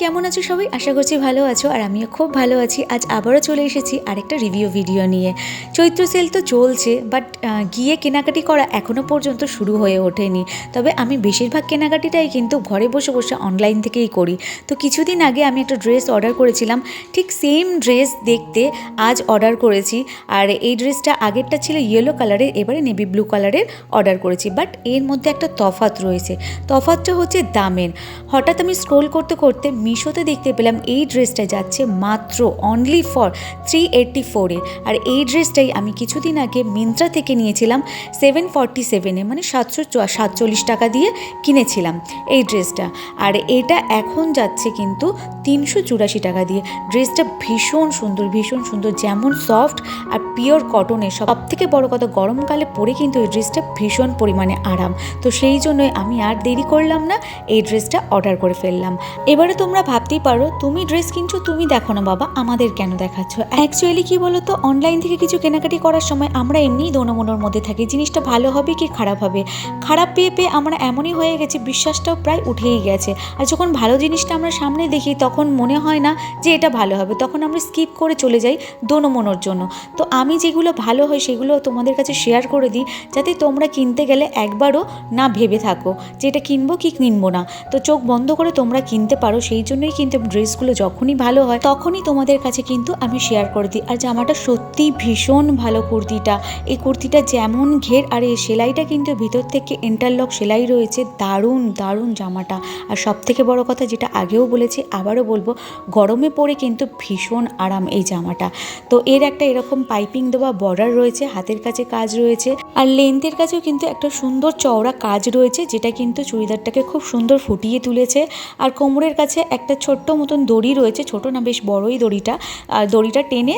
কেমন আছো সবাই? আশা করছি ভালো আছো, আর আমিও খুব ভালো আছি। আজ আবারও চলে এসেছি আরেকটা রিভিউ ভিডিও নিয়ে। চৈত্র সেল তো চলছে, বাট গিয়ে কেনাকাটি করা এখনও পর্যন্ত শুরু হয়ে ওঠেনি। তবে আমি বেশিরভাগ কেনাকাটিটাই কিন্তু ঘরে বসে বসে অনলাইন থেকেই করি। তো কিছুদিন আগে আমি একটা ড্রেস অর্ডার করেছিলাম, ঠিক সেম ড্রেস দেখতে আজ অর্ডার করেছি। আর এই ড্রেসটা আগেরটা ছিল ইয়েলো কালারের, এবারে নেভি ব্লু কালারের অর্ডার করেছি। বাট এর মধ্যে একটা তফাৎ রয়েছে, তফাৎটা হচ্ছে দামের। হঠাৎ আমি স্ক্রোল করতে করতে মিশোতে দেখতে পেলাম এই ড্রেসটা যাচ্ছে মাত্র অনলি ফর 384-এ। আর এই ড্রেসটাই আমি কিছুদিন আগে মিন্ত্রা থেকে নিয়েছিলাম 747-এ, মানে 747 টাকা দিয়ে কিনেছিলাম এই ড্রেসটা। আর এটা এখন যাচ্ছে কিন্তু 384 টাকা দিয়ে। ড্রেসটা ভীষণ সুন্দর, ভীষণ সুন্দর, যেমন সফট আর পিওর কটনের। সব থেকে বড় কথা, গরমকালে পরে কিন্তু এই ড্রেসটা ভীষণ পরিমাণে আরাম। তো সেই জন্যই আমি আর দেরি করলাম না, এই ড্রেসটা অর্ডার করে ফেললাম। এবারে তোমরা ভাবতেই পারো, তুমি ড্রেস কিনছো, তুমি দেখো না বাবা, আমাদের কেন দেখাচ্ছ? অ্যাকচুয়ালি কি বলো তো, অনলাইন থেকে কিছু কেনাকাটি করার সময় আমরা এমনিই দোনোমনোর মধ্যে থাকি, জিনিসটা ভালো হবে কি খারাপ হবে। খারাপ পেয়ে পেয়ে আমরা এমনই হয়ে গেছি, বিশ্বাসটাও প্রায় উঠেই গেছে। আর যখন ভালো জিনিসটা আমরা সামনে দেখি, তখন মনে হয় না যে এটা ভালো হবে, তখন আমরা স্কিপ করে চলে যাই দোনোমনোর জন্য। তো আমি যেগুলো ভালো হয় সেগুলো তোমাদের কাছে শেয়ার করে দিই, যাতে তোমরা কিনতে গেলে একবারও না ভেবে থাকো যে এটা কিনবো কি কিনবো না। তো চোখ বন্ধ করে তোমরা কিনতে পারো। সেই জন্যই কিন্তু ড্রেসগুলো যখনই ভালো হয় তখনই তোমাদের কাছে কিন্তু আমি শেয়ার করে দিই। আর জামাটা সত্যিই ভীষণ ভালো, কুর্তিটা, এই কুর্তিটা যেমন ঘের, আর এই সেলাইটা কিন্তু ভিতর থেকে ইন্টারলক সেলাই রয়েছে। দারুণ দারুণ জামাটা। আর সব থেকে বড় কথা, যেটা আগেও বলেছি আবারও বলবো, গরমে পরে কিন্তু ভীষণ আরাম এই জামাটা। তো এর একটা এরকম পাইপিং দেওয়া বর্ডার রয়েছে, হাতের কাছে কাজ রয়েছে, আর লেন্থের কাছেও কিন্তু একটা সুন্দর চওড়া কাজ রয়েছে, যেটা কিন্তু চুড়িদারটাকে খুব সুন্দর ফুটিয়ে তুলেছে। আর কোমরের কাছে একটা ছোট্ট মতন দড়ি রয়েছে, ছোট না বেশ বড়ই দড়িটা। আর দড়িটা টেনে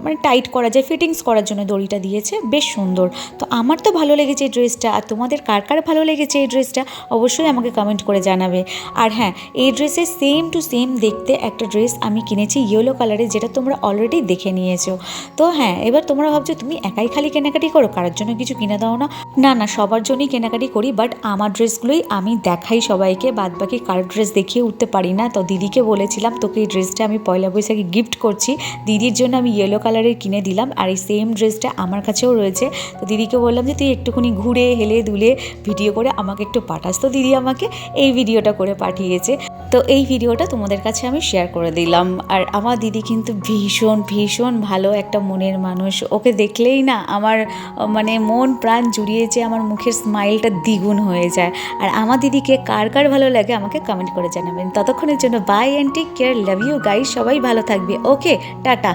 মানে টাইট করা যায়, ফিটিংস করার জন্য দড়িটা দিয়েছে, বেশ সুন্দর। তো আমার তো ভালো লেগেছে এই ড্রেসটা। আর তোমাদের কার কার ভালো লেগেছে এই ড্রেসটা অবশ্যই আমাকে কমেন্ট করে জানাবে। আর হ্যাঁ, এই ড্রেসের সেম টু সেম দেখতে একটা ড্রেস আমি কিনেছি ইয়েলো কালারের, যেটা তোমরা অলরেডি দেখে নিয়েছো। তো হ্যাঁ, এবার তোমরা ভাবছো তুমি একাই খালি কেনাকাটি করো, কারোর জন্য কিছু কিনে দাও না। না না, সবার জন্যই কেনাকাটি করি, বাট আমার ড্রেসগুলোই আমি দেখাই সবাইকে, বাদ বাকি কারোর ড্রেস দেখিয়ে উঠতে পারি না। তো দিদিকে বলেছিলাম, তোকে এই ড্রেসটা আমি পয়লা বৈশাখে গিফট করছি। দিদির জন্য আমি ইয়েলো কালারের কিনে দিলাম, আর এই সেম ড্রেসটা আমার কাছেও রয়েছে। তো দিদিকে বললাম যে তুই একটুখানি ঘুরে হেলে দুলে ভিডিও করে আমাকে একটু পাঠাস। তো দিদি আমাকে এই ভিডিওটা করে পাঠিয়েছে। তো এই ভিডিওটা তোমাদের কাছে আমি শেয়ার করে দিলাম। আর আমার দিদি কিন্তু ভীষণ ভীষণ ভালো একটা মনের মানুষ। ওকে দেখলেই না আমার মানে মন প্রাণ জুড়িয়েছে, আমার মুখের স্মাইলটা দ্বিগুণ হয়ে যায়। আর আমার দিদিকে কার কার ভালো লাগে আমাকে কমেন্ট করে জানাবেন। ততক্ষণের জন্য bye and take care, love you guys, সবাই ভালো থাকবে। Okay, tata.